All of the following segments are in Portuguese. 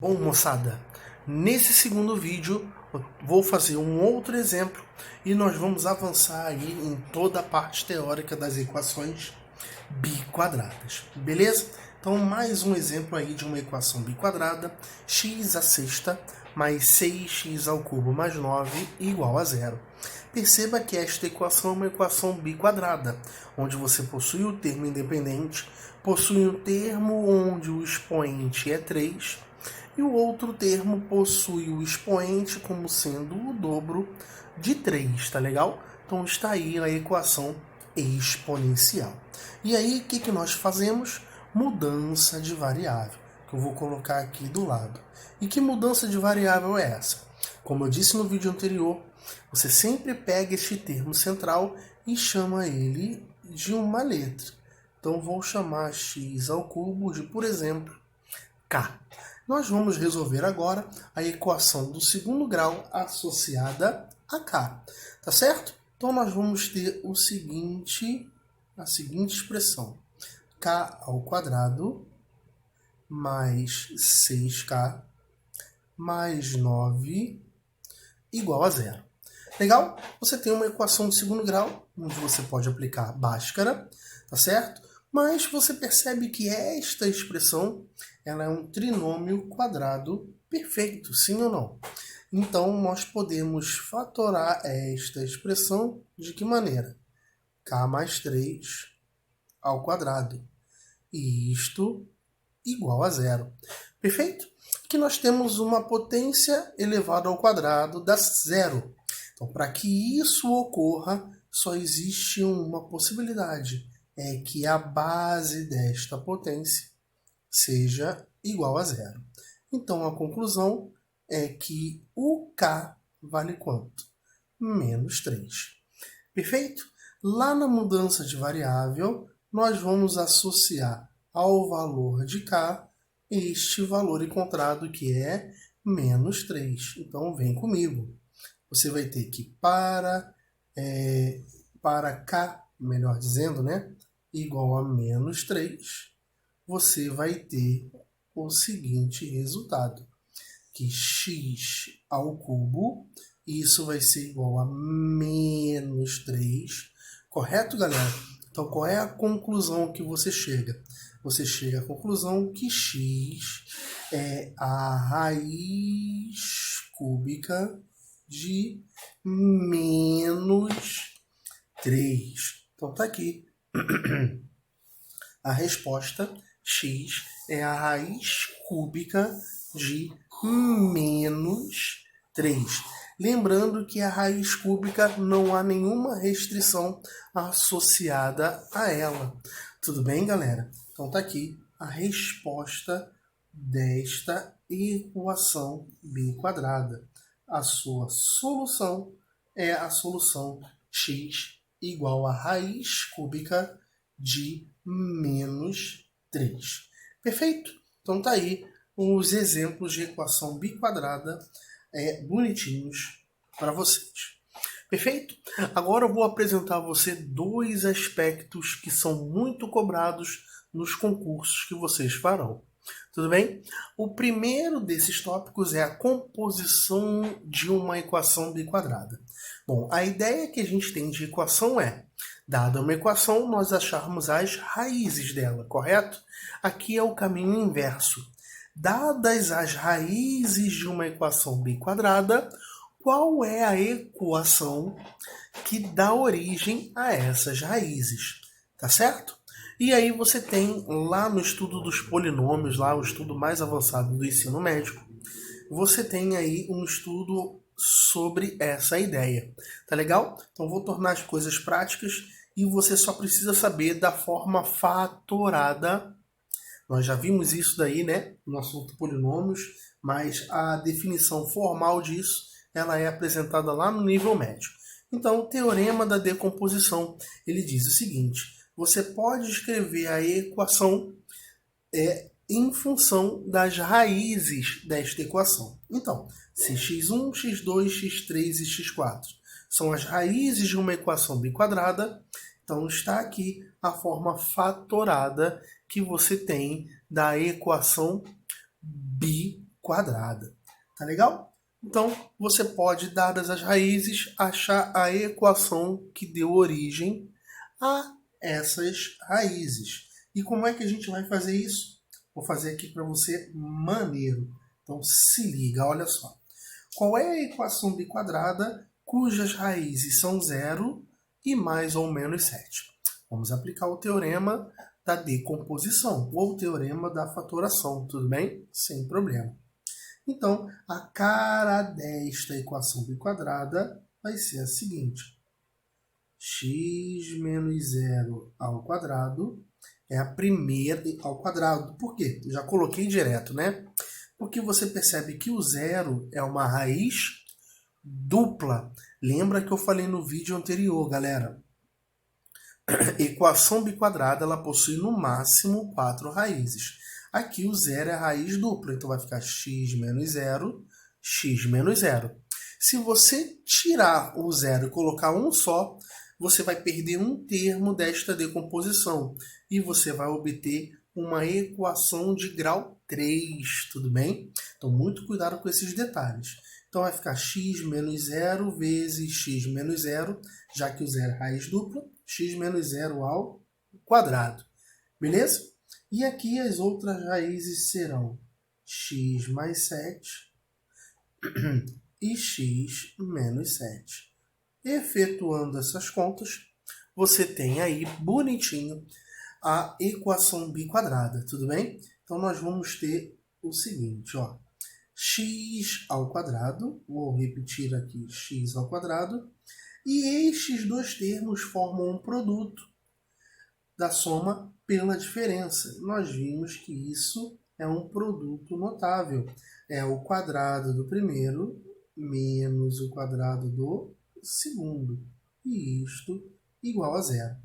Bom, moçada, nesse segundo vídeo eu vou fazer um outro exemplo e nós vamos avançar aí em toda a parte teórica das equações biquadradas, beleza? Então, mais um exemplo aí de uma equação biquadrada, x à sexta mais 6x ao cubo mais 9 igual a zero. Perceba que esta equação é uma equação biquadrada, onde você possui o termo independente, possui um termo onde o expoente é 3, e o outro termo possui o expoente como sendo o dobro de 3, tá legal? Então está aí a equação exponencial. E aí, o que nós fazemos? Mudança de variável, que eu vou colocar aqui do lado. E que mudança de variável é essa? Como eu disse no vídeo anterior, você sempre pega este termo central e chama ele de uma letra. Então, vou chamar x ao cubo de, por exemplo, k. Nós vamos resolver agora a equação do segundo grau associada a k, tá certo? Então, nós vamos ter a seguinte expressão. K ao quadrado mais 6k mais 9 igual a zero. Legal? Você tem uma equação de segundo grau, onde você pode aplicar Bhaskara, tá certo? Mas você percebe que esta expressão ela é um trinômio quadrado perfeito, sim ou não? Então, nós podemos fatorar esta expressão de que maneira? K mais 3 ao quadrado. E isto igual a zero. Perfeito? Aqui nós temos uma potência elevada ao quadrado dá zero. Então, para que isso ocorra, só existe uma possibilidade. É que a base desta potência seja igual a zero. Então, a conclusão é que o K vale quanto? Menos 3. Perfeito? Lá na mudança de variável, nós vamos associar ao valor de K este valor encontrado que é menos 3. Então, vem comigo. Você vai ter que para K, melhor dizendo, né, igual a menos 3, você vai ter o seguinte resultado, que x ao cubo, isso vai ser igual a menos 3, correto, galera? Então, qual é a conclusão que você chega? Você chega à conclusão que x é a raiz cúbica de menos 3. Então, tá aqui. A resposta, x é a raiz cúbica de menos 3. Lembrando que a raiz cúbica não há nenhuma restrição associada a ela. Tudo bem, galera? Então tá aqui a resposta desta equação biquadrada. A sua solução é a solução x igual a raiz cúbica de menos 3. Perfeito? Então tá aí os exemplos de equação biquadrada bonitinhos para vocês. Perfeito? Agora eu vou apresentar a você dois aspectos que são muito cobrados nos concursos que vocês farão. Tudo bem? O primeiro desses tópicos é a composição de uma equação biquadrada. Bom, a ideia que a gente tem de equação é, dada uma equação, nós acharmos as raízes dela, correto? Aqui é o caminho inverso. Dadas as raízes de uma equação biquadrada, qual é a equação que dá origem a essas raízes? Tá certo? E aí você tem lá no estudo dos polinômios, lá o estudo mais avançado do ensino médio, você tem aí um estudo sobre essa ideia. Tá legal? Então vou tornar as coisas práticas e você só precisa saber da forma fatorada. Nós já vimos isso daí, né, no assunto polinômios, mas a definição formal disso, ela é apresentada lá no nível médio. Então, o teorema da decomposição, ele diz o seguinte: você pode escrever a equação em função das raízes desta equação. Então, se x1, x2, x3 e x4 são as raízes de uma equação biquadrada, então está aqui a forma fatorada que você tem da equação biquadrada. quadrada. Tá legal? Então, você pode, dadas as raízes, achar a equação que deu origem a essas raízes. E como é que a gente vai fazer isso? Vou fazer aqui para você maneiro. Então, se liga, olha só. Qual é a equação biquadrada cujas raízes são 0 e mais ou menos 7? Vamos aplicar o teorema da decomposição ou o teorema da fatoração, tudo bem? Sem problema. Então, a cara desta equação biquadrada vai ser a seguinte. X menos 0 ao quadrado é a primeira ao quadrado. Por quê? Eu já coloquei direto, né? Porque você percebe que o zero é uma raiz dupla. Lembra que eu falei no vídeo anterior, galera? Equação biquadrada, ela possui no máximo 4 raízes. Aqui o zero é a raiz dupla, então vai ficar x menos 0, x menos 0. Se você tirar o zero e colocar um só, você vai perder um termo desta decomposição e você vai obter uma equação de grau 3, tudo bem? Então, muito cuidado com esses detalhes. Então, vai ficar x menos 0 vezes x menos 0, já que o zero é raiz dupla, x menos 0 ao quadrado. Beleza? E aqui as outras raízes serão x mais 7 e x menos 7. Efetuando essas contas, você tem aí bonitinho a equação biquadrada, tudo bem? Então, nós vamos ter o seguinte, ó. X ao quadrado, vou repetir aqui, x ao quadrado, e estes dois termos formam um produto da soma pela diferença. Nós vimos que isso é um produto notável. É o quadrado do primeiro menos o quadrado do segundo. E isto igual a zero.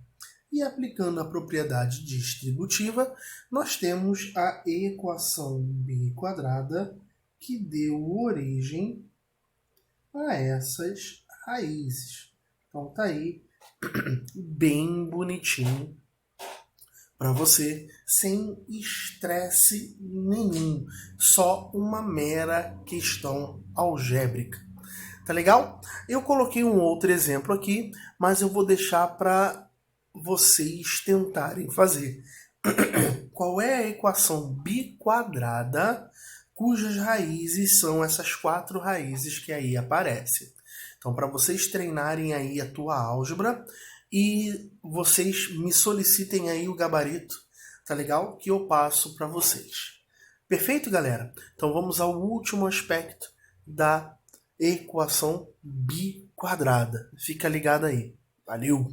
E aplicando a propriedade distributiva, nós temos a equação biquadrada que deu origem a essas raízes. Então tá aí bem bonitinho para você, sem estresse nenhum, só uma mera questão algébrica. Tá legal? Eu coloquei um outro exemplo aqui, mas eu vou deixar para vocês tentarem fazer. Qual é a equação biquadrada cujas raízes são essas 4 raízes que aí aparecem? Então, para vocês treinarem aí a tua álgebra e vocês me solicitem aí o gabarito, tá legal? Que eu passo para vocês. Perfeito, galera? Então, vamos ao último aspecto da equação biquadrada. Fica ligado aí. Valeu!